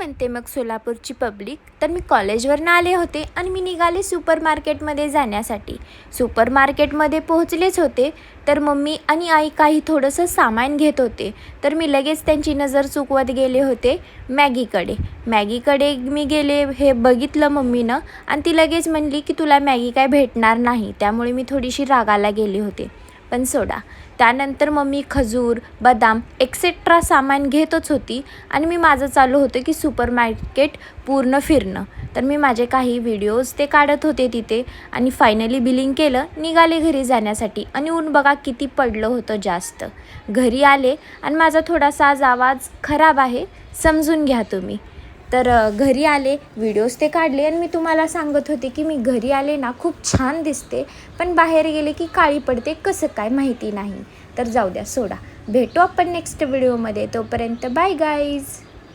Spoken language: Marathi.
म्हणते मग सोलापूरची पब्लिक. तर मी कॉलेजवरनं आले होते आणि मी निघाले सुपर मार्केटमध्ये जाण्यासाठी. सुपर मार्केटमध्ये पोहोचलेच होते तर मम्मी आणि आई काही थोडंसं सामान घेत होते. तर मी लगेच त्यांची नजर चुकवत गेले होते मॅगीकडे मी गेले. हे बघितलं मम्मीनं आणि ती लगेच म्हणली की तुला मॅगी काय भेटणार नाही. त्यामुळे मी थोडीशी रागाला गेले होते, पण सोडा. त्यानंतर मम्मी खजूर, बदाम एक्सेट्रा सामान घेतच होती आणि मी माझं चालू होतं की सुपर मार्केट पूर्ण फिरणं. तर मी माझे काही व्हिडिओज ते काढत होते तिथे आणि फायनली बिलिंग केलं, निघाले घरी जाण्यासाठी. आणि ऊन बघा किती पडलं होतं जास्त. घरी आले आणि माझा थोडासा आज आवाज खराब आहे, समजून घ्या तुम्ही. तर घरी आले, व्हिडिओज ते काढले आणि मी तुम्हाला सांगत होते की मी घरी आले ना खूप छान दिसते, पण बाहेर गेले की काळी पडते, कसं काय माहिती नाही. तर जाऊ द्या, सोडा. भेटू आपण नेक्स्ट व्हिडिओमध्ये. तोपर्यंत बाय गाईज.